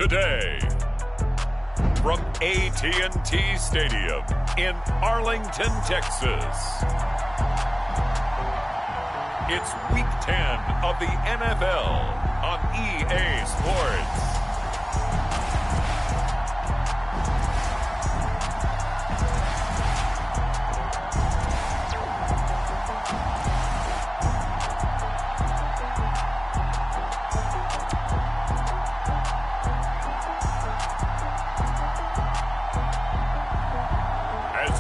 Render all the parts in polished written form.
today. From AT&T Stadium in Arlington, Texas. It's Week 10 of the NFL on EA Sports.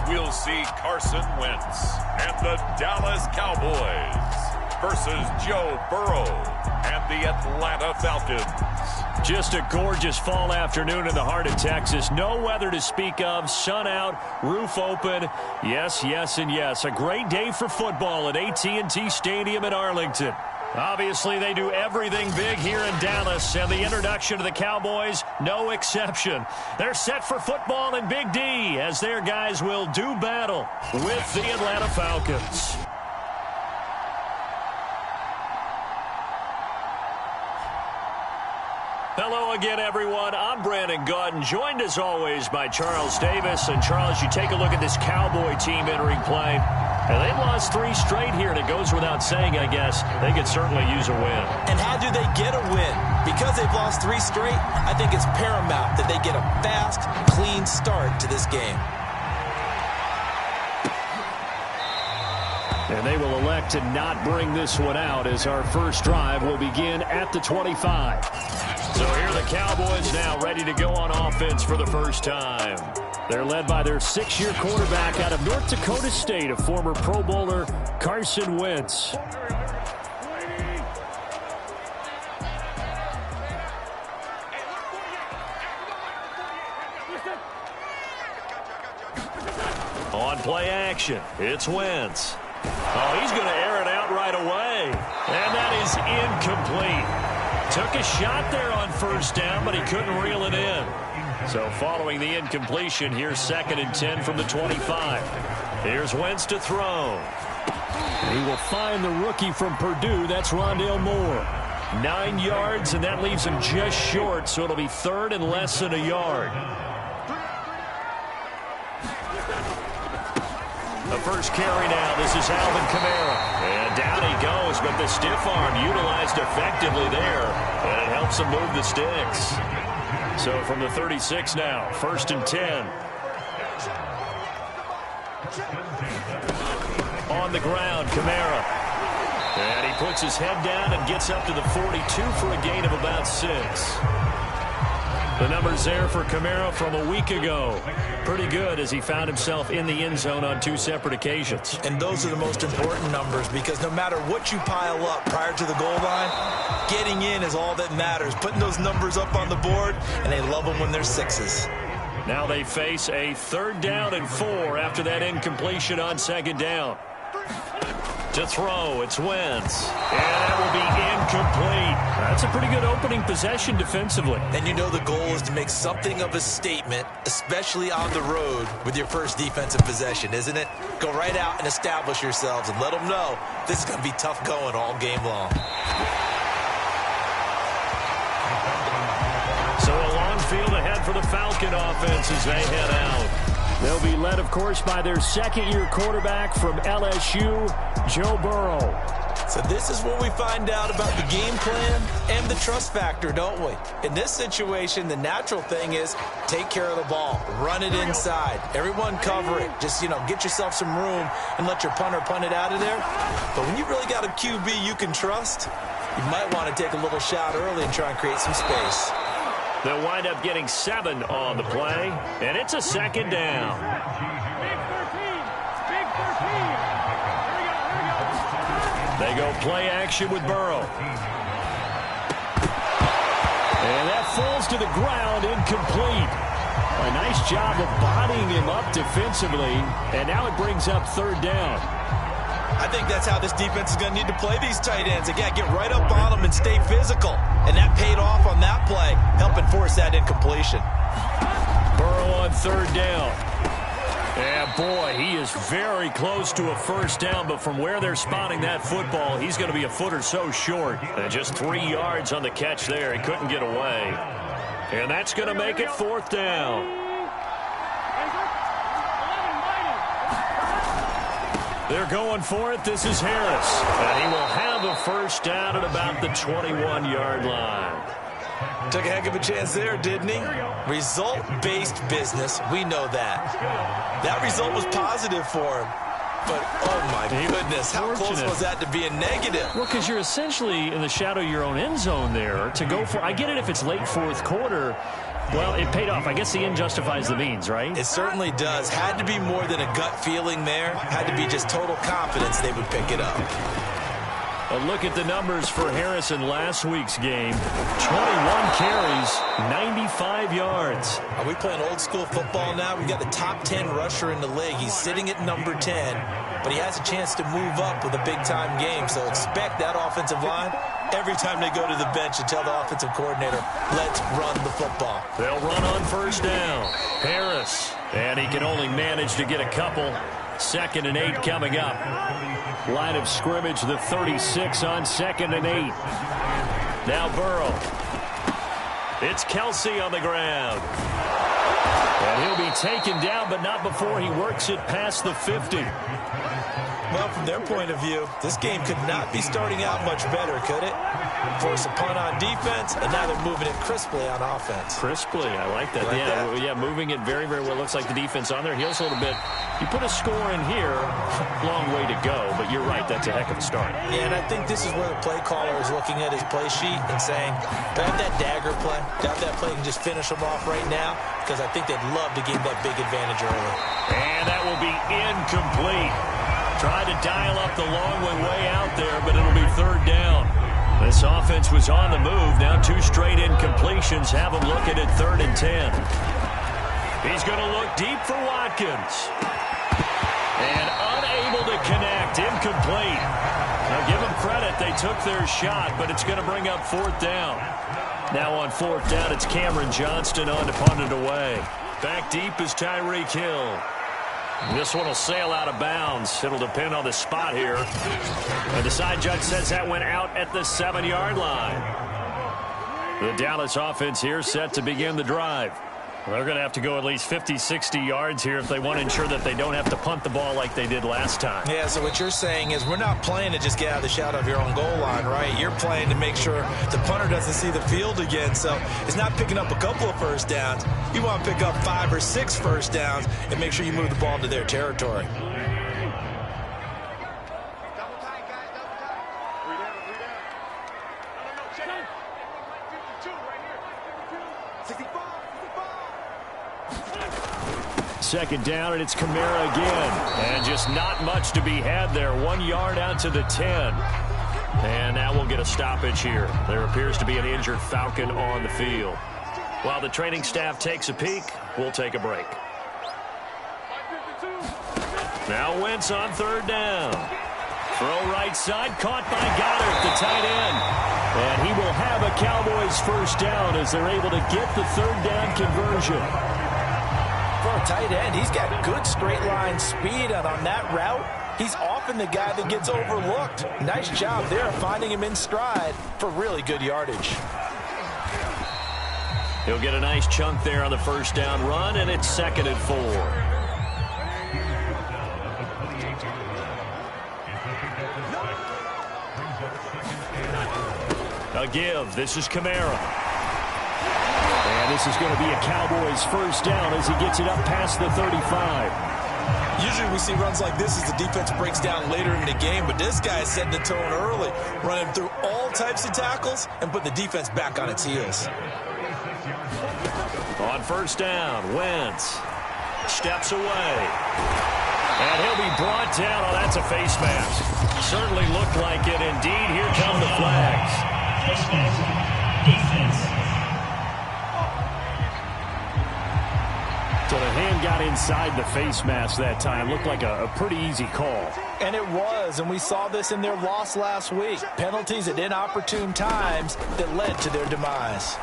We'll see Carson Wentz and the Dallas Cowboys versus Joe Burrow and the Atlanta Falcons. Just a gorgeous fall afternoon in the heart of Texas. No weather to speak of. Sun out, roof open. Yes, yes, and yes. A great day for football at AT&T Stadium in Arlington. Obviously, they do everything big here in Dallas, and the introduction to the Cowboys, no exception. They're set for football in Big D as their guys will do battle with the Atlanta Falcons. Hello again, everyone. I'm Brandon Gautin, joined as always by Charles Davis. And Charles, you take a look at this Cowboy team entering play. And they've lost 3 straight here, and it goes without saying, I guess, they could certainly use a win. And how do they get a win? Because they've lost 3 straight, I think it's paramount that they get a fast, clean start to this game. And they will elect to not bring this one out as our first drive will begin at the 25. So here are the Cowboys now ready to go on offense for the first time. They're led by their 6-year quarterback out of North Dakota State, a former Pro Bowler, Carson Wentz. On play action, it's Wentz. Oh, he's going to air it out right away. And that is incomplete. Took a shot there on first down, but he couldn't reel it in. So following the incompletion, here's 2nd and 10 from the 25. Here's Wentz to throw. He will find the rookie from Purdue. That's Rondale Moore. 9 yards, and that leaves him just short, so it'll be 3rd and less than a yard. The first carry now. This is Alvin Kamara. And down he goes, but the stiff arm utilized effectively there. And it helps him move the sticks. So from the 36 now, 1st and 10. On the ground, Kamara. And he puts his head down and gets up to the 42 for a gain of about 6. The numbers there for Kamara from a week ago. Pretty good as he found himself in the end zone on 2 separate occasions. And those are the most important numbers because no matter what you pile up prior to the goal line, getting in is all that matters. Putting those numbers up on the board, and they love them when they're 6s. Now they face a 3rd down and 4 after that incompletion on 2nd down. To throw, it's Wentz. And that will be incomplete. That's a pretty good opening possession defensively. And you know the goal is to make something of a statement, especially on the road with your first defensive possession, isn't it? Go right out and establish yourselves and let them know this is going to be tough going all game long. So a long field ahead for the Falcon offense as they head out. They'll be led, of course, by their 2nd-year quarterback from LSU, Joe Burrow. So this is where we find out about the game plan and the trust factor, don't we? In this situation, the natural thing is take care of the ball, run it inside, everyone cover it. Just, get yourself some room and let your punter punt it out of there. But when you really got a QB you can trust, you might want to take a little shot early and try and create some space. They'll wind up getting 7 on the play, and it's a 2nd down. They go play action with Burrow. And that falls to the ground, incomplete. A nice job of bodying him up defensively, and now it brings up 3rd down. I think that's how this defense is going to need to play these tight ends. Again, get right up on them and stay physical. And that paid off on that play, helping force that incompletion. Burrow on 3rd down. And boy, he is very close to a 1st down, but from where they're spotting that football, he's going to be a foot or so short. And just 3 yards on the catch there. He couldn't get away. And that's going to make it 4th down. They're going for it. This is Harris. And he will have a 1st down at about the 21-yard line. Took a heck of a chance there, didn't he? Result-based business. We know that. That result was positive for him. But, oh, my goodness, how close was that to being negative? Well, because you're essentially in the shadow of your own end zone there to go for. I get it if it's late 4th quarter. Well, it paid off. I guess the end justifies the means, right? It certainly does. Had to be more than a gut feeling there. Had to be just total confidence they would pick it up. A look at the numbers for Harris in last week's game. 21 carries, 95 yards. Are we playing old school football now? We've got the top 10 rusher in the league. He's sitting at number 10, but he has a chance to move up with a big-time game. So expect that offensive line every time they go to the bench and tell the offensive coordinator, let's run the football. They'll run on 1st down. Harris, and he can only manage to get a couple. 2nd and 8 coming up. Line of scrimmage, the 36 on 2nd and 8. Now Burrow. It's Kelsey on the ground. And he'll be taken down, but not before he works it past the 50. Well, from their point of view, this game could not be starting out much better, could it? Force a punt on defense, and now they're moving it crisply on offense. Crisply, I like that. Yeah, moving it very, very well. Looks like the defense on there heals a little bit. You put a score in here, long way to go, but you're right, that's a heck of a start. Yeah, and I think this is where the play caller is looking at his play sheet and saying, do I have that dagger play? Do I have that play and just finish them off right now? Because I think they'd love to gain that big advantage early. And that will be incomplete. Tried to dial up the long one way out there, but it'll be 3rd down. This offense was on the move. Now 2 straight incompletions have them looking at 3rd and 10. He's going to look deep for Watkins. And unable to connect. Incomplete. Now give them credit. They took their shot, but it's going to bring up 4th down. Now on 4th down, it's Cameron Johnston on to punt it away. Back deep is Tyreek Hill. This one will sail out of bounds. It'll depend on the spot here. And the side judge says that went out at the 7-yard line. The Dallas offense here set to begin the drive. They're going to have to go at least 50, 60 yards here if they want to ensure that they don't have to punt the ball like they did last time. Yeah, so what you're saying is we're not playing to just get out of the shadow of your own goal line, right? You're playing to make sure the punter doesn't see the field again. So it's not picking up a couple of 1st downs. You want to pick up 5 or 6 1st downs and make sure you move the ball into their territory. Second down, and it's Kamara again. And just not much to be had there. 1 yard out to the 10. And now we'll get a stoppage here. There appears to be an injured Falcon on the field. While the training staff takes a peek, we'll take a break. Now Wentz on 3rd down. Throw right side, caught by Goddard, the tight end. And he will have a Cowboys 1st down as they're able to get the 3rd down conversion. For a tight end, he's got good straight line speed, and on that route, he's often the guy that gets overlooked. Nice job there finding him in stride for really good yardage. He'll get a nice chunk there on the 1st down run, and it's 2nd and 4. A give. This is Kamara. And this is going to be a Cowboys 1st down as he gets it up past the 35. Usually we see runs like this as the defense breaks down later in the game, but this guy is setting the tone early, running through all types of tackles and put the defense back on its heels. On 1st down, Wentz steps away. And he'll be brought down. Oh, that's a face mask. Certainly looked like it. Indeed, here come the flags. Defense. So the hand got inside the face mask that time. Looked like a pretty easy call. And it was, and we saw this in their loss last week. Penalties at inopportune times that led to their demise.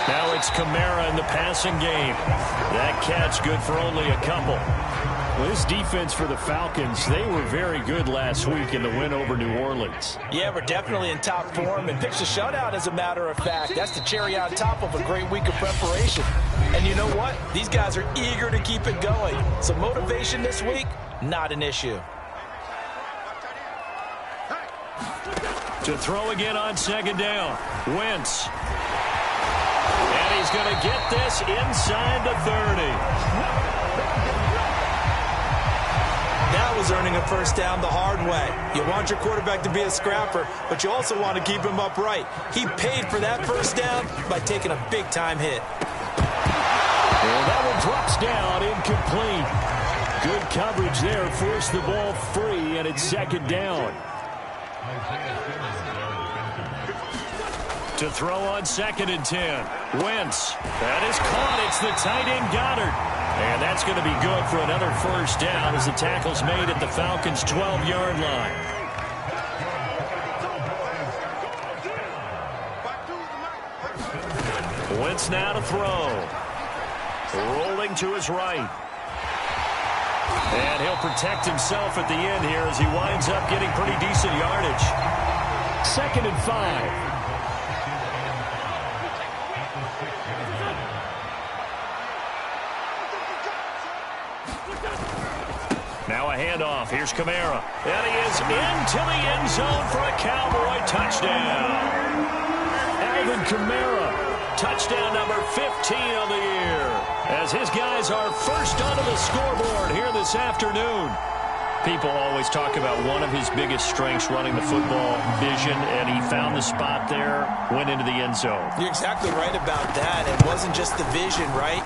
Now it's Kamara in the passing game. That catch good for only a couple. Well, this defense for the Falcons, they were very good last week in the win over New Orleans. Yeah, we're definitely in top form and pitched a shutout, as a matter of fact. That's the cherry on top of a great week of preparation. And you know what? These guys are eager to keep it going. So motivation this week, not an issue. To throw again on second down, Wentz. And he's going to get this inside the 30. That was earning a first down the hard way. You want your quarterback to be a scrapper, but you also want to keep him upright. He paid for that first down by taking a big-time hit. Well, that one drops down, incomplete. Good coverage there, forced the ball free, and it's second down. To throw on 2nd and 10. Wentz. That is caught. It's the tight end Goddard. And that's going to be good for another first down as the tackle's made at the Falcons' 12-yard line. Wentz now to throw. Rolling to his right. And he'll protect himself at the end here as he winds up getting pretty decent yardage. 2nd and 5. Now a handoff. Here's Kamara. And he is into the end zone for a Cowboy touchdown. Alvin Kamara, touchdown number 15 on the year, as his guys are first onto the scoreboard here this afternoon. People always talk about one of his biggest strengths running the football, vision, and he found the spot there, went into the end zone. You're exactly right about that. It wasn't just the vision, right?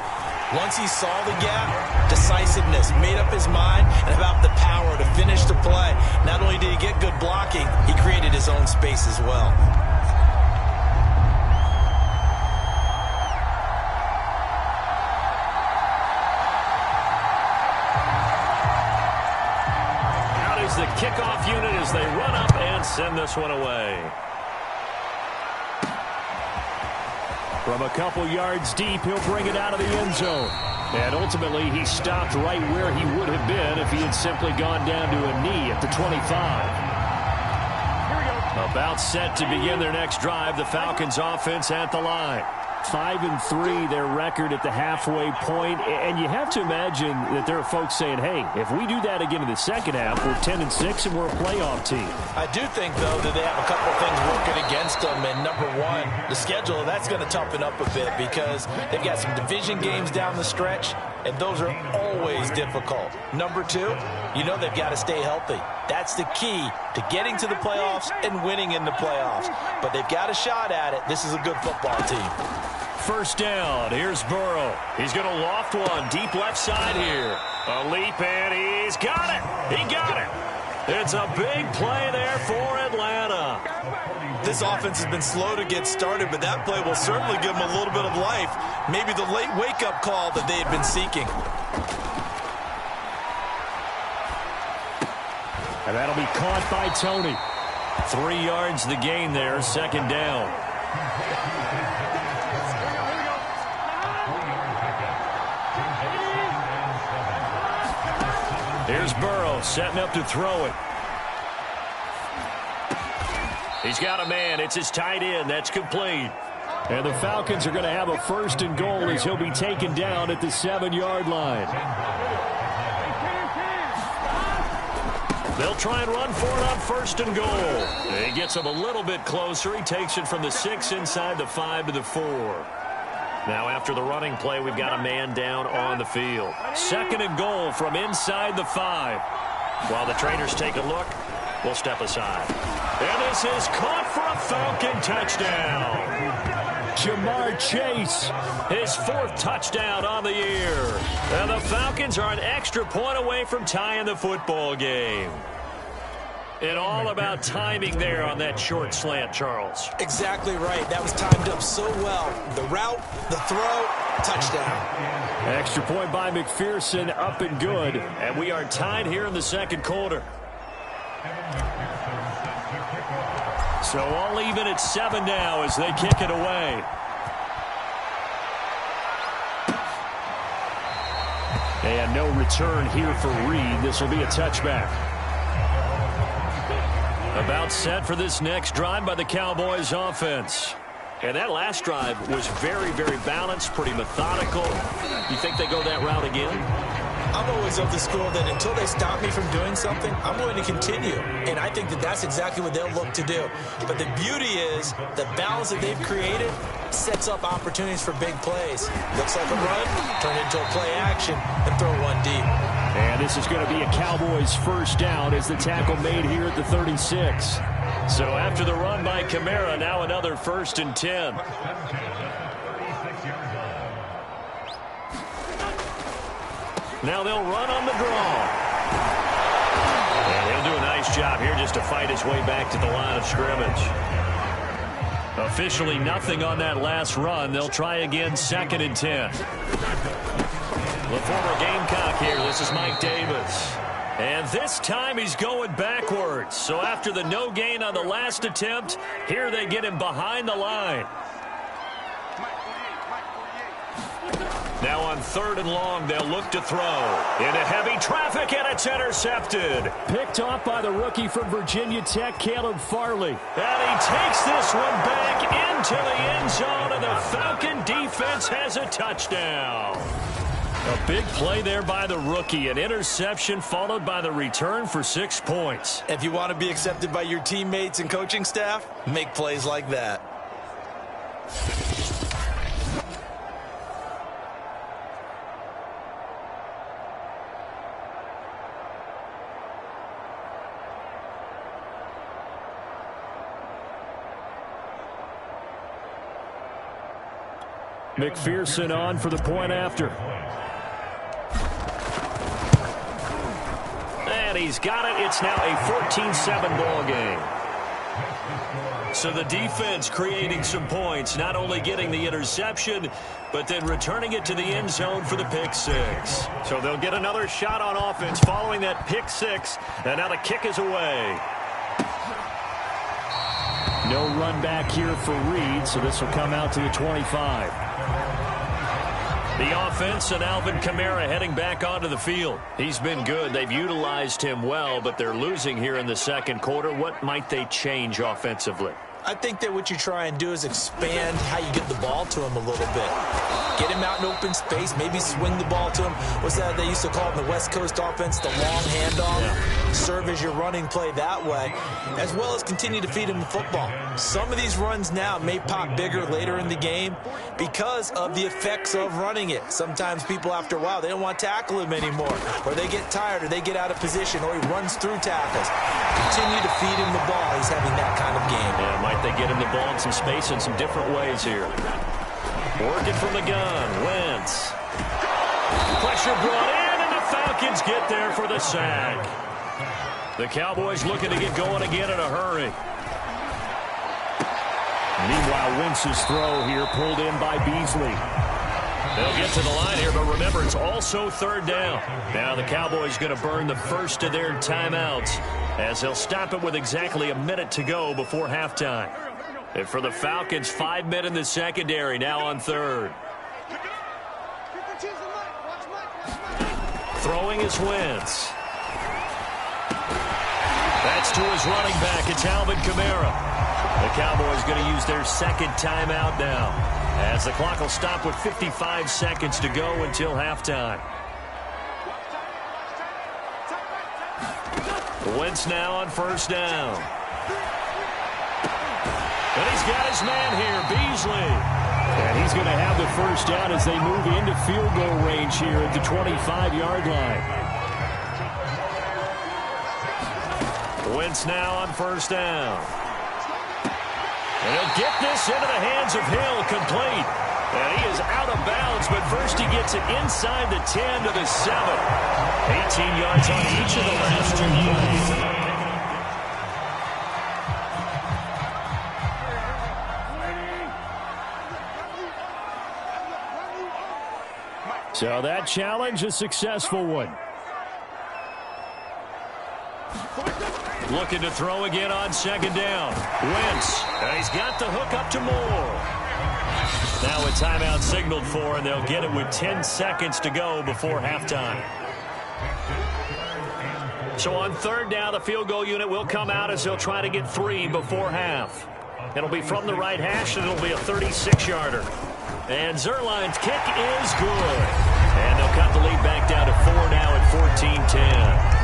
Once he saw the gap, decisiveness, made up his mind, and about the power to finish the play. Not only did he get good blocking, he created his own space as well. Out is the kickoff unit as they run up and send this one away. From a couple yards deep, he'll bring it out of the end zone. And ultimately, he stopped right where he would have been if he had simply gone down to a knee at the 25. About set to begin their next drive, the Falcons offense at the line. 5-3, their record at the halfway point. And you have to imagine that there are folks saying, hey, if we do that again in the second half, we're 10-6 and we're a playoff team. I do think, though, that they have a couple of things working against them. And number one, the schedule, that's going to toughen up a bit because they've got some division games down the stretch, and those are always difficult. Number two, you know they've got to stay healthy. That's the key to getting to the playoffs and winning in the playoffs. But they've got a shot at it. This is a good football team. First down. Here's Burrow. He's going to loft one deep left side here. A leap, and he's got it. He got it. It's a big play there for Atlanta. This offense has been slow to get started, but that play will certainly give them a little bit of life. Maybe the late wake-up call that they had been seeking. And that'll be caught by Tony. 3 yards the gain there, second down. Here's Burrow setting up to throw it. He's got a man. It's his tight end. That's complete. And the Falcons are going to have a first and goal as he'll be taken down at the 7-yard line. They'll try and run for it on first and goal. He gets him a little bit closer. He takes it from the 6 inside the 5 to the 4. Now after the running play, we've got a man down on the field. Second and goal from inside the 5. While the trainers take a look, we'll step aside. And this is caught for a Falcon touchdown. Jamar Chase, his 4th touchdown on the year. And the Falcons are an extra point away from tying the football game. And all about timing there on that short slant, Charles. Exactly right. That was timed up so well. The route, the throw, touchdown. Extra point by McPherson, up and good. And we are tied here in the second quarter. So all even at 7 now as they kick it away. And no return here for Reed. This will be a touchback. About set for this next drive by the Cowboys offense. And that last drive was very, very balanced, pretty methodical. You think they go that route again? I'm always of the school that until they stop me from doing something, I'm going to continue. And I think that that's exactly what they'll look to do. But the beauty is the balance that they've created sets up opportunities for big plays. Looks like a run, turn it into a play action, and throw one deep. And this is going to be a Cowboys first down as the tackle made here at the 36. So after the run by Kamara, now another 1st and 10. Now they'll run on the draw. And he'll do a nice job here just to fight his way back to the line of scrimmage. Officially nothing on that last run. They'll try again, 2nd and 10. The former Gamecock here. This is Mike Davis. And this time he's going backwards. So after the no gain on the last attempt, here they get him behind the line. Now on 3rd and long, they'll look to throw. Into heavy traffic, and it's intercepted. Picked off by the rookie from Virginia Tech, Caleb Farley. And he takes this one back into the end zone, and the Falcon defense has a touchdown. A big play there by the rookie. An interception followed by the return for 6 points. If you want to be accepted by your teammates and coaching staff, make plays like that. McPherson on for the point after. And he's got it. It's now a 14-7 ball game. So the defense creating some points, not only getting the interception, but then returning it to the end zone for the pick 6. So they'll get another shot on offense following that pick 6, and now the kick is away. No run back here for Reed, so this will come out to the 25. The offense and Alvin Kamara heading back onto the field. He's been good. They've utilized him well, but they're losing here in the second quarter. What might they change offensively? I think that what you try and do is expand how you get the ball to him a little bit. Get him out in open space, maybe swing the ball to him. What's that they used to call it in the West Coast offense, the long handoff? Yeah. Serve as your running play that way, as well as continue to feed him the football. Some of these runs now may pop bigger later in the game because of the effects of running it. Sometimes people, after a while, they don't want to tackle him anymore, or they get tired, or they get out of position, or he runs through tackles. Continue to feed him the ball. He's having that kind of game. Yeah, might they get him the ball in some space in some different ways here. Working from the gun, Wentz. Pressure brought in, and the Falcons get there for the sack. The Cowboys looking to get going again in a hurry. Meanwhile, Wentz's throw here pulled in by Beasley. They'll get to the line here, but remember, it's also 3rd down. Now the Cowboys going to burn the first of their timeouts as they'll stop it with exactly a minute to go before halftime. And for the Falcons, 5 men in the secondary now on 3rd. Throwing is Wentz. That's to his running back. It's Alvin Kamara. The Cowboys going to use their 2nd timeout now, as the clock will stop with 55 seconds to go until halftime. Wentz now on 1st down. And he's got his man here, Beasley. And he's going to have the 1st down as they move into field goal range here at the 25-yard line. Wentz now on 1st down. And he'll get this into the hands of Hill, complete. And he is out of bounds, but first he gets it inside the 10 to the 7. 18 yards on each of the last 2 plays. So that challenge, a successful one. Looking to throw again on 2nd down. Wentz, and he's got the hook up to Moore. Now a timeout signaled for, and they'll get it with 10 seconds to go before halftime. So on third down, the field goal unit will come out as they'll try to get 3 before half. It'll be from the right hash, and it'll be a 36-yarder. And Zerline's kick is good. And they'll cut the lead back down to 4 now at 14-10.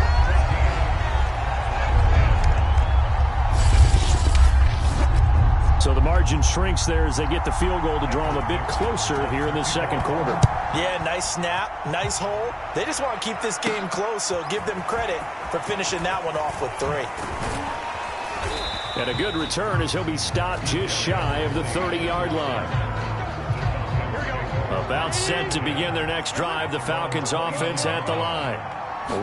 So the margin shrinks there as they get the field goal to draw them a bit closer here in this second quarter. Yeah, nice snap, nice hold. They just want to keep this game close, so give them credit for finishing that one off with 3. And a good return as he'll be stopped just shy of the 30-yard line. About set to begin their next drive, the Falcons offense at the line.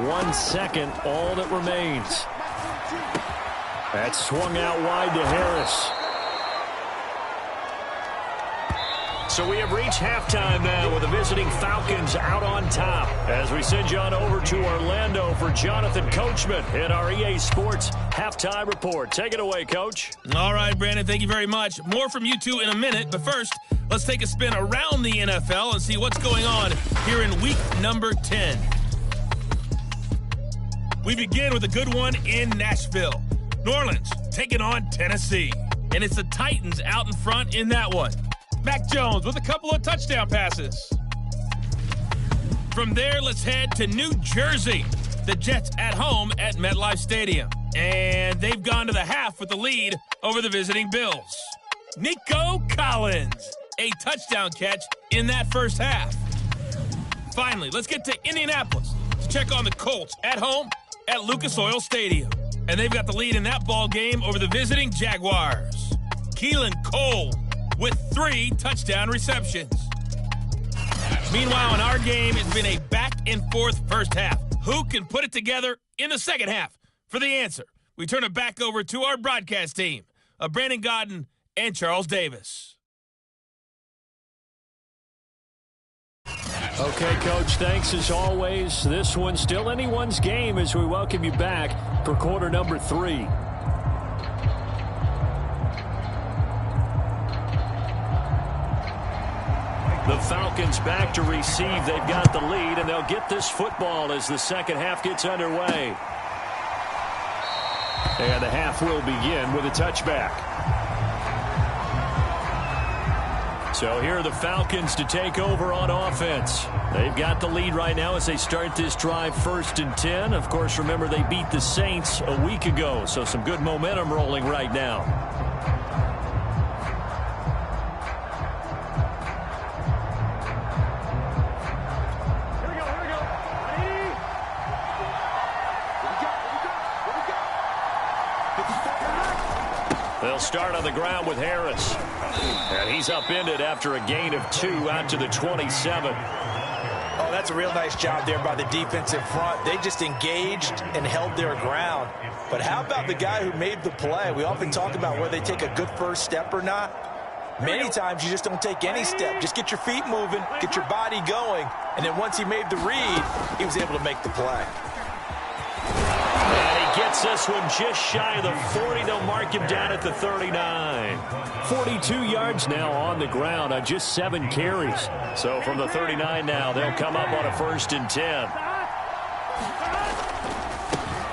1 second, all that remains. That's swung out wide to Harris. So we have reached halftime now with the visiting Falcons out on top. As we send you on over to Orlando for Jonathan Coachman in our EA Sports Halftime Report. Take it away, Coach. All right, Brandon, thank you very much. More from you two in a minute, but first, let's take a spin around the NFL and see what's going on here in week number 10. We begin with a good one in Nashville. New Orleans taking on Tennessee, and it's the Titans out in front in that one. Mac Jones with a couple of touchdown passes. From there, let's head to New Jersey. The Jets at home at MetLife Stadium. And they've gone to the half with the lead over the visiting Bills. Nico Collins, a touchdown catch in that first half. Finally, let's get to Indianapolis to check on the Colts at home at Lucas Oil Stadium. And they've got the lead in that ball game over the visiting Jaguars. Keelan Cole with 3 touchdown receptions. Meanwhile, in our game, it's been a back-and-forth first half. Who can put it together in the second half? For the answer, we turn it back over to our broadcast team of Brandon Godden and Charles Davis. Okay, Coach, thanks as always. This one's still anyone's game as we welcome you back for quarter number 3. The Falcons back to receive. They've got the lead, and they'll get this football as the second half gets underway. And the half will begin with a touchback. So here are the Falcons to take over on offense. They've got the lead right now as they start this drive 1st and 10. Of course, remember they beat the Saints a week ago, so some good momentum rolling right now. They'll start on the ground with Harris. And he's upended after a gain of 2 out to the 27. Oh, that's a real nice job there by the defensive front. They just engaged and held their ground. But how about the guy who made the play? We often talk about whether they take a good first step or not. Many times you just don't take any step. Just get your feet moving, get your body going. And then once he made the read, he was able to make the play. Gets this one just shy of the 40. They'll mark him down at the 39. 42 yards now on the ground on just 7 carries. So from the 39 now, they'll come up on a 1st and 10.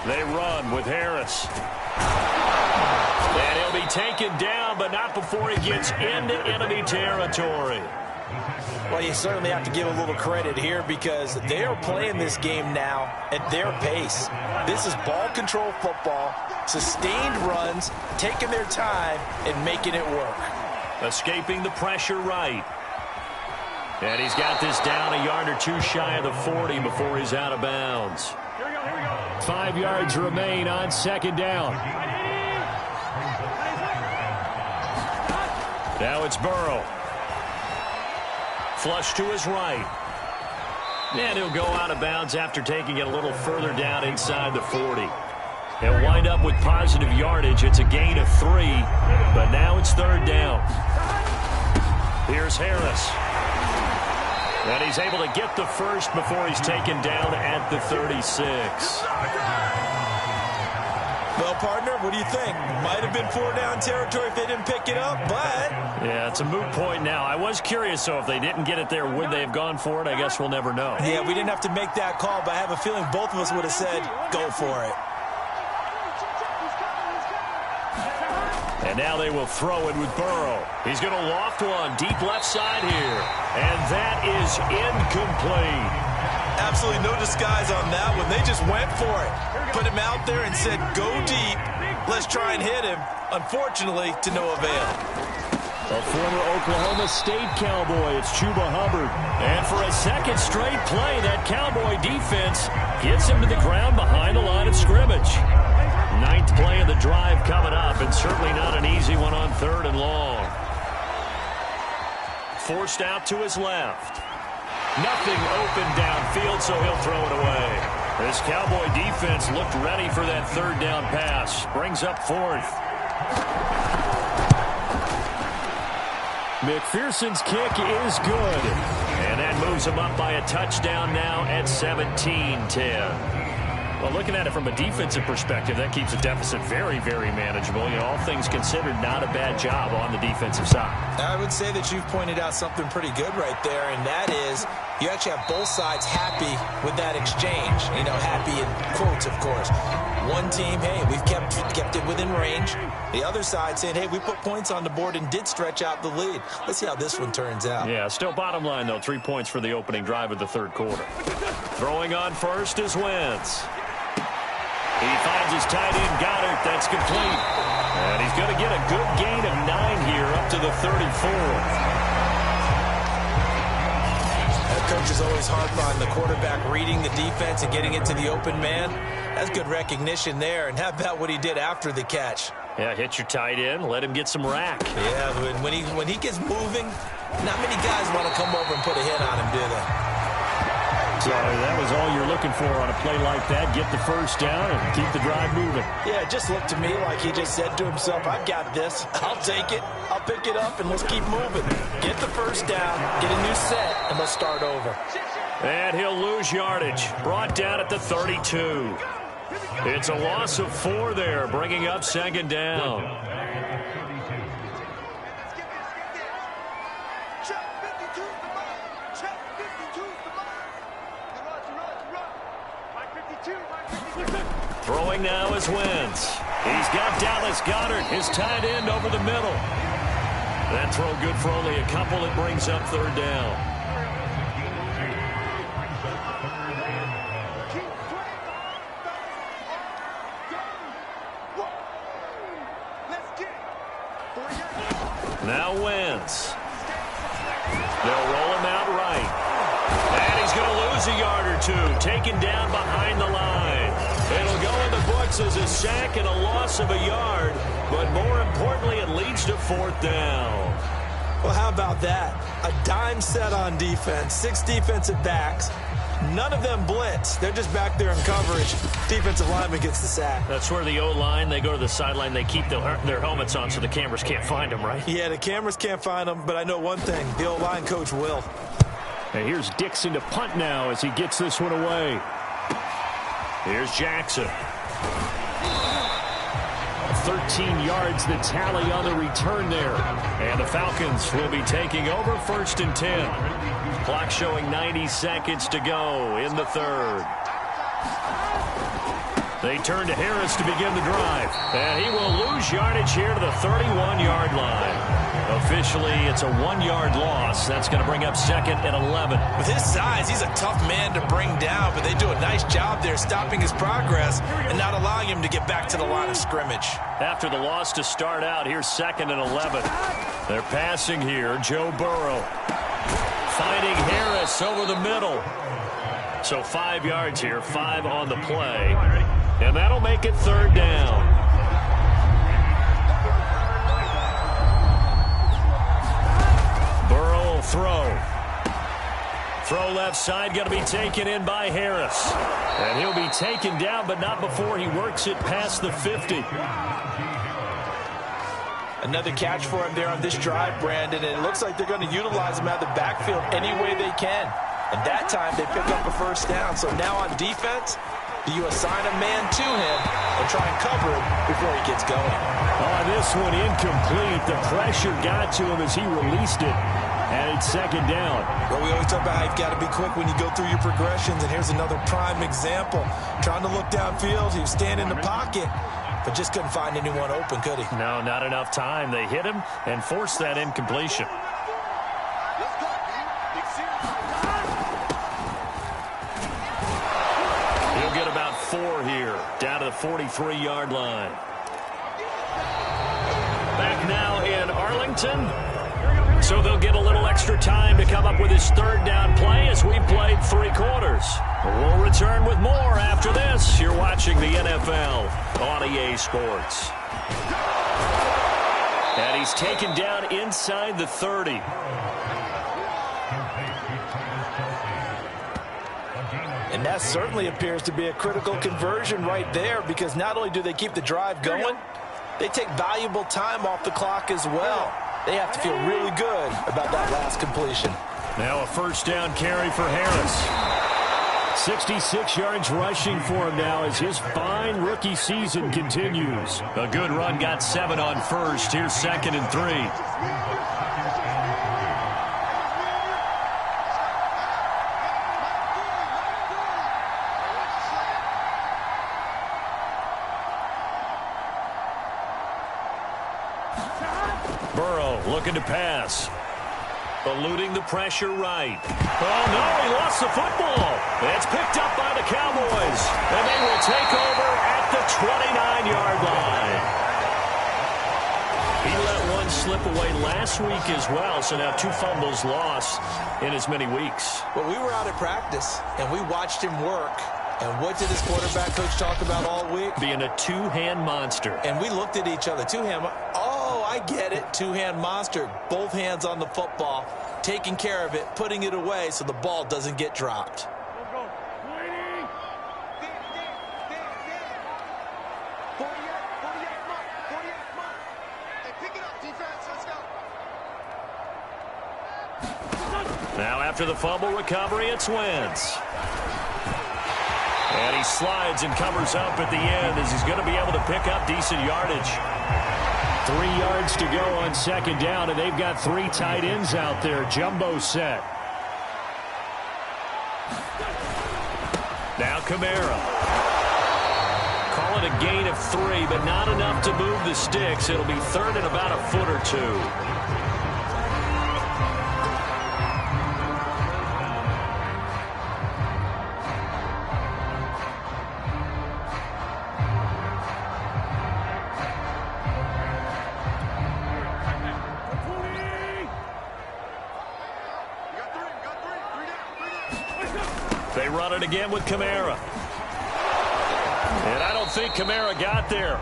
They run with Harris. And he'll be taken down, but not before he gets into enemy territory. Well, you certainly have to give a little credit here because they are playing this game now at their pace. This is ball control football, sustained runs, taking their time and making it work. Escaping the pressure right. And he's got this down a yard or 2 shy of the 40 before he's out of bounds. 5 yards remain on 2nd down. Now it's Burrow. Flush to his right. And he'll go out of bounds after taking it a little further down inside the 40. He'll wind up with positive yardage. It's a gain of 3, but now it's 3rd down. Here's Harris. And he's able to get the first before he's taken down at the 36. Well, partner, what do you think? Might have been 4 down territory if they didn't pick it up, but Yeah, it's a moot point now. I was curious, though, if they didn't get it there, would they have gone for it? I guess we'll never know. Yeah, we didn't have to make that call, but I have a feeling both of us would have said, go for it. And now they will throw it with Burrow. He's going to loft one deep left side here. And that is incomplete. Absolutely no disguise on that one. They just went for it. Put him out there and said, go deep. Let's try and hit him. Unfortunately, to no avail. A former Oklahoma State Cowboy, it's Chuba Hubbard. And for a second straight play, that Cowboy defense gets him to the ground behind the line of scrimmage. Ninth play of the drive coming up, and certainly not an easy one on 3rd and long. Forced out to his left. Nothing open downfield, so he'll throw it away. This Cowboy defense looked ready for that 3rd down pass. Brings up 4th. McPherson's kick is good. And that moves him up by a touchdown now at 17-10. Well, looking at it from a defensive perspective, that keeps the deficit very, very manageable. You know, all things considered, not a bad job on the defensive side. I would say that you've pointed out something pretty good right there, and that is you actually have both sides happy with that exchange. You know, happy in quotes, of course. One team, hey, we've kept it within range. The other side saying, hey, we put points on the board and did stretch out the lead. Let's see how this one turns out. Yeah, still bottom line, though, 3 points for the opening drive of the 3rd quarter. Throwing on first is Wentz. He finds his tight end, Goddard. That's complete. And he's going to get a good gain of 9 here up to the 34. That coach is always hard on the quarterback reading the defense and getting it to the open man. That's good recognition there. And how about what he did after the catch? Yeah, hit your tight end, let him get some rack. Yeah, when he gets moving, not many guys want to come over and put a hit on him, do they? So that was all you're looking for on a play like that. Get the first down and keep the drive moving. Yeah, it just looked to me like he just said to himself, I've got this. I'll take it. I'll pick it up, and let's keep moving. Get the first down, get a new set, and let's start over. And he'll lose yardage. Brought down at the 32. It's a loss of 4 there, bringing up 2nd down. Throwing now is Wentz. He's got Dallas Goedert, his tight end, over the middle. That throw good for only a couple. It brings up 3rd down. Now Wentz. They'll roll him out right. And he's going to lose a yard or 2. Taken down behind the line. It'll go in the books as a sack and a loss of a yard. But more importantly, it leads to 4th down. Well, how about that? A dime set on defense. 6 defensive backs. None of them blitz. They're just back there in coverage. Defensive lineman gets the sack. That's where the O-line, they go to the sideline, they keep their helmets on so the cameras can't find them, right? Yeah, the cameras can't find them, but I know one thing. The O-line coach will. And here's Dixon to punt now as he gets this one away. Here's Jackson. 13 yards the tally on the return there. And the Falcons will be taking over 1st and 10. Clock showing 90 seconds to go in the 3rd. They turn to Harris to begin the drive. And he will lose yardage here to the 31-yard line. Officially, it's a 1-yard loss. That's going to bring up 2nd and 11. With his size, he's a tough man to bring down, but they do a nice job there stopping his progress and not allowing him to get back to the line of scrimmage. After the loss to start out, here's 2nd and 11. They're passing here. Joe Burrow finding Harris over the middle. So 5 yards here, 5 on the play. And that'll make it 3rd down. Burrow will throw. Throw left side, going to be taken in by Harris. And he'll be taken down, but not before he works it past the 50. Another catch for him there on this drive, Brandon, and it looks like they're going to utilize him out of the backfield any way they can. And that time they pick up a 1st down. So now on defense, do you assign a man to him and try and cover him before he gets going? Oh, this one incomplete. The pressure got to him as he released it. And it's second down. Well, we always talk about how you've got to be quick when you go through your progressions, and here's another prime example. Trying to look downfield, he was standing in the pocket, but just couldn't find anyone open, could he? No, not enough time. They hit him and forced that incompletion. He'll get about 4 here, down to the 43-yard line. Back now in Arlington. So they'll get a little extra time to come up with his third down play as we've played 3 quarters. We'll return with more after this. You're watching the NFL on EA Sports. And he's taken down inside the 30. And that certainly appears to be a critical conversion right there, because not only do they keep the drive going, they take valuable time off the clock as well. They have to feel really good about that last completion. Now a first down carry for Harris. 66 yards rushing for him now as his fine rookie season continues. A good run, got 7 on first. Here's 2nd and 3. Looking to pass. Eluding the pressure right. Oh, no, he lost the football. It's picked up by the Cowboys. And they will take over at the 29-yard line. He let one slip away last week as well, so now 2 fumbles lost in as many weeks. Well, we were out at practice, and we watched him work. And what did his quarterback coach talk about all week? Being a 2-hand monster. And we looked at each other. 2-hand. Oh, I get it. 2-hand monster. Both hands on the football, taking care of it, putting it away so the ball doesn't get dropped. Now after the fumble recovery, it's Wentz. And he slides and covers up at the end as he's going to be able to pick up decent yardage. 3 yards to go on second down, and they've got 3 tight ends out there. Jumbo set. Now Kamara. Call it a gain of 3, but not enough to move the sticks. It'll be 3rd and about a foot or 2. They run it again with Kamara. And I don't think Kamara got there.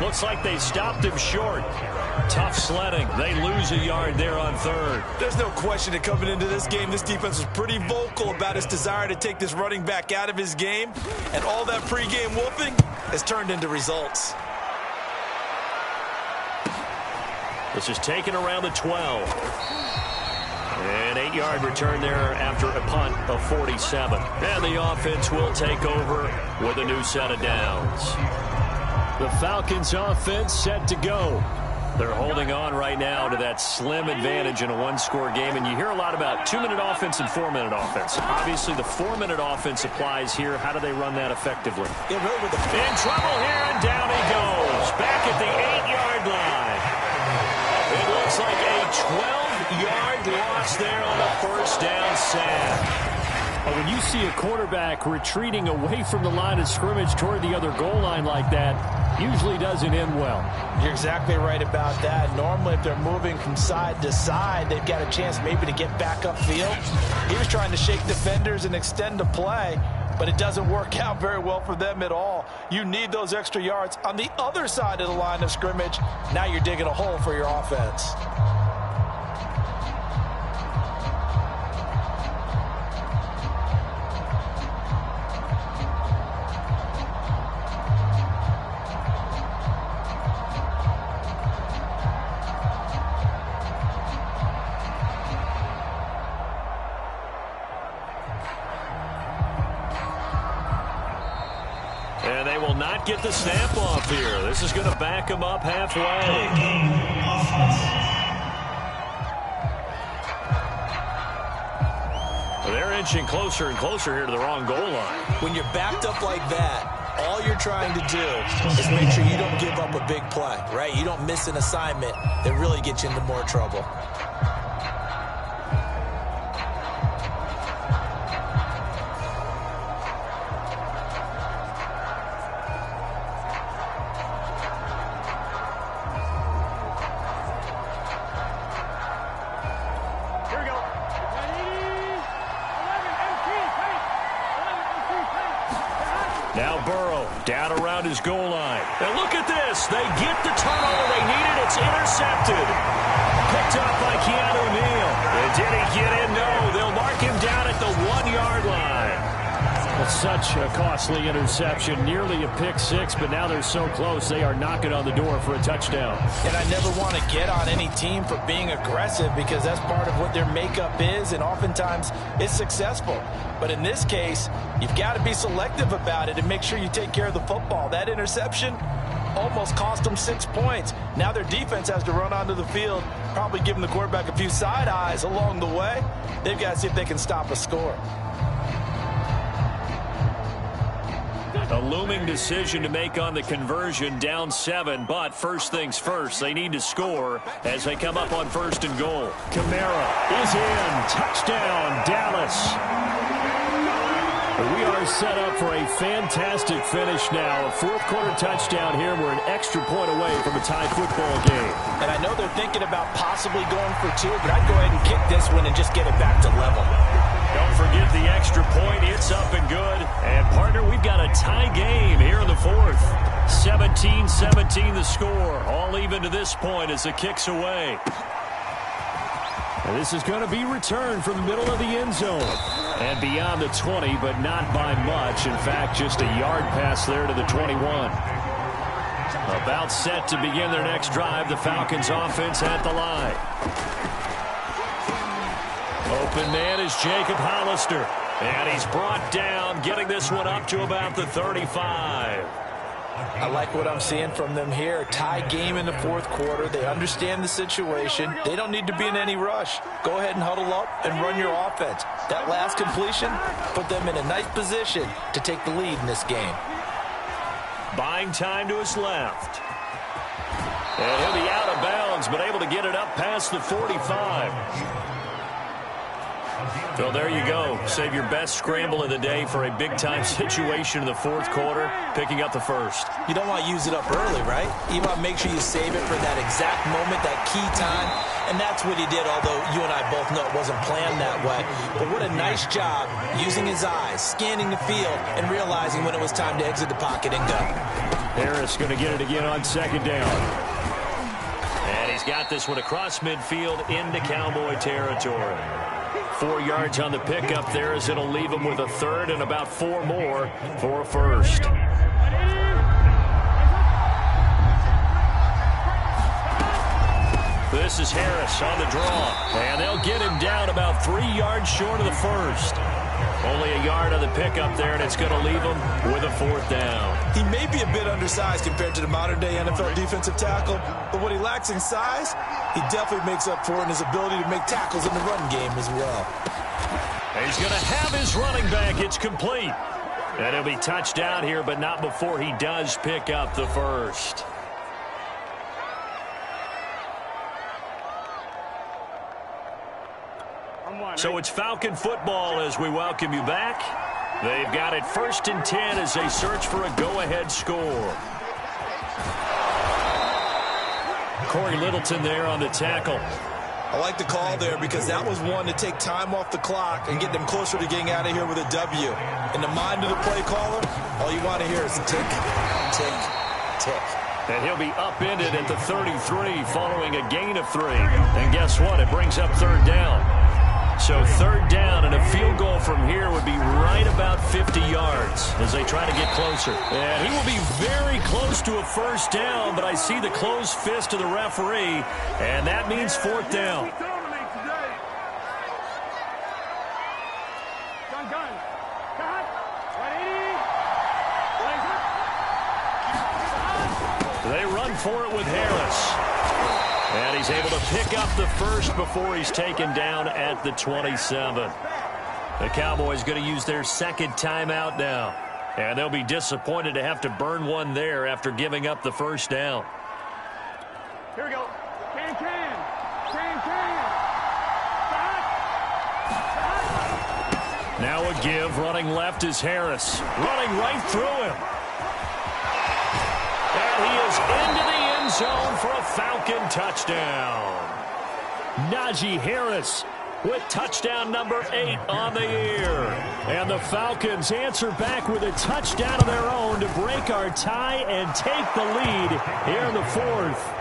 Looks like they stopped him short. Tough sledding. They lose a yard there on 3rd. There's no question that coming into this game, this defense was pretty vocal about its desire to take this running back out of his game. And all that pregame whooping has turned into results. This is taken around the 12. An 8-yard return there after a punt of 47. And the offense will take over with a new set of downs. The Falcons offense set to go. They're holding on right now to that slim advantage in a 1-score game. And you hear a lot about 2-minute offense and 4-minute offense. Obviously, the 4-minute offense applies here. How do they run that effectively? In trouble here, and down he goes. Back at the 8-yard line. It looks like a 12-yard loss there on the first down sack. When you see a quarterback retreating away from the line of scrimmage toward the other goal line like that, usually doesn't end well. You're exactly right about that. Normally, if they're moving from side to side, they've got a chance maybe to get back upfield. He was trying to shake defenders and extend the play, but it doesn't work out very well for them at all. You need those extra yards on the other side of the line of scrimmage. Now you're digging a hole for your offense. And they will not get the snap off here. This is going to back them up halfway. They're inching closer and closer here to the wrong goal line. When you're backed up like that, all you're trying to do is make sure you don't give up a big play, right? You don't miss an assignment that really gets you into more trouble. Now Burrow down around his goal line. And look at this. They get the turnover they needed. It's intercepted. Picked up by Keanu Neal. And did he get in? No. They'll mark him down at the 1-yard line. Well, such a costly interception. Nearly a pick six, but now they're so close they are knocking on the door for a touchdown. And I never want to get on any team for being aggressive because that's part of what their makeup is, and oftentimes it's successful. But in this case, you've got to be selective about it and make sure you take care of the football. That interception almost cost them 6 points. Now their defense has to run onto the field, probably giving the quarterback a few side eyes along the way. They've got to see if they can stop a score. A looming decision to make on the conversion, down 7, but first things first, they need to score as they come up on 1st and goal. Kamara is in. Touchdown, Dallas. We are set up for a fantastic finish now. A fourth-quarter touchdown here. We're an extra point away from a tie football game. And I know they're thinking about possibly going for 2, but I'd go ahead and kick this one and just get it back to level. Don't forget the extra point. It's up and good. And, partner, we've got a tie game here in the 4th. 17-17 the score. All even to this point as the kick's away. And this is going to be returned from the middle of the end zone. And beyond the 20, but not by much. In fact, just a yard pass there to the 21. About set to begin their next drive. The Falcons offense at the line. Open man is Jacob Hollister. And he's brought down, getting this one up to about the 35. I like what I'm seeing from them here. Tie game in the 4th quarter. They understand the situation. They don't need to be in any rush. Go ahead and huddle up and run your offense. That last completion put them in a nice position to take the lead in this game. Buying time to his left. And he'll be out of bounds, but able to get it up past the 45. So there you go. Save your best scramble of the day for a big-time situation in the 4th quarter, picking up the 1st. You don't want to use it up early, right? You want to make sure you save it for that exact moment, that key time. And that's what he did, although you and I both know it wasn't planned that way. But what a nice job using his eyes, scanning the field, and realizing when it was time to exit the pocket and go. Harris going to get it again on 2nd down. And he's got this one across midfield into Cowboy territory. 4 yards on the pickup there as it'll leave him with a 3rd and about 4 more for a 1st. This is Harris on the draw. And they'll get him down about 3 yards short of the 1st. Only a yard on the pickup there, and it's going to leave him with a 4th down. He may be a bit undersized compared to the modern-day NFL defensive tackle, but what he lacks in size, he definitely makes up for in his ability to make tackles in the run game as well. And he's going to have his running back. It's complete. And he'll be touched down here, but not before he does pick up the 1st. So it's Falcon football as we welcome you back. They've got it 1st and 10 as they search for a go-ahead score. Corey Littleton there on the tackle. I like the call there because that was one to take time off the clock and get them closer to getting out of here with a W. In the mind of the play caller, all you want to hear is tick, tick, tick. And he'll be upended at the 33 following a gain of 3. And guess what? It brings up 3rd down. So 3rd down and a field goal from here would be right about 50 yards as they try to get closer. And he will be very close to a 1st down, but I see the closed fist of the referee, and that means 4th down. for it with Harris. And he's able to pick up the first before he's taken down at the 27. The Cowboys going to use their second timeout now. And they'll be disappointed to have to burn one there after giving up the first down. Here we go. Can. Now a give. Running left is Harris. Running right through him. And he is into the end zone for a Falcon touchdown. Najee Harris with touchdown number 8 on the year. And the Falcons answer back with a touchdown of their own to break our tie and take the lead here in the fourth.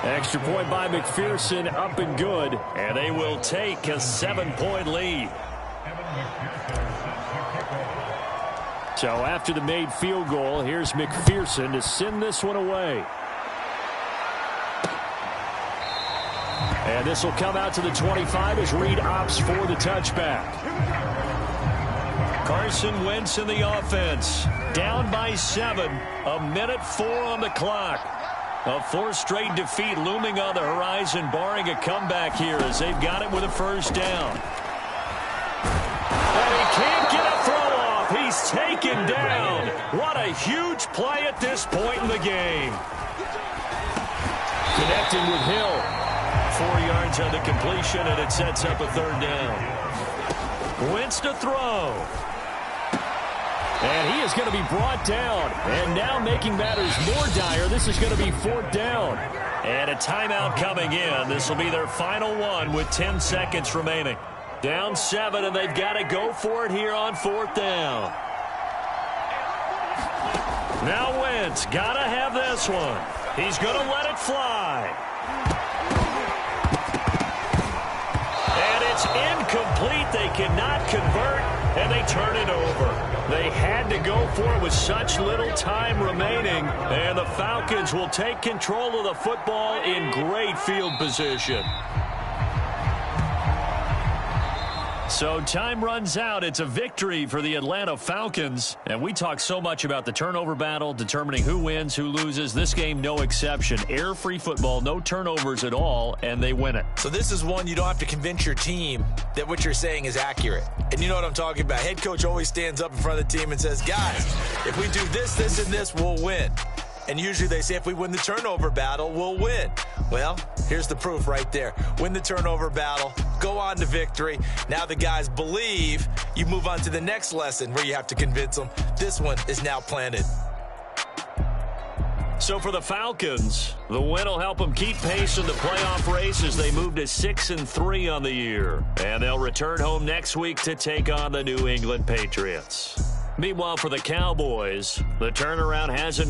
Extra point by McPherson, up and good. And they will take a 7-point lead. So after the made field goal, here's McPherson to send this one away. And this will come out to the 25 as Reed opts for the touchback. Carson Wentz in the offense. Down by 7. 1:04 on the clock. A 4th straight defeat looming on the horizon, barring a comeback here as they've got it with a first down. And he can't get a throw off. He's taken down. What a huge play at this point in the game. Connecting with Hill. 4 yards on the completion, and it sets up a 3rd down. Wentz to throw. And he is going to be brought down. And now making matters more dire, this is going to be 4th down. And a timeout coming in. This will be their final one with 10 seconds remaining. Down 7, and they've got to go for it here on 4th down. Now Wentz, got to have this one. He's going to let it fly. And it's incomplete. They cannot convert, and they turn it over. They had to go for it with such little time remaining, and the Falcons will take control of the football in great field position. So time runs out. It's a victory for the Atlanta Falcons. And we talk so much about the turnover battle, determining who wins, who loses. This game, no exception. Air-free football, no turnovers at all, and they win it. So this is one you don't have to convince your team that what you're saying is accurate. And you know what I'm talking about. Head coach always stands up in front of the team and says, guys, if we do this, this, and this, we'll win. And usually they say if we win the turnover battle, we'll win. Well, here's the proof right there. Win the turnover battle, go on to victory. Now the guys believe. You move on to the next lesson where you have to convince them. This one is now planted. So for the Falcons, the win will help them keep pace in the playoff race as they move to 6-3 on the year. And they'll return home next week to take on the New England Patriots. Meanwhile, for the Cowboys, the turnaround hasn't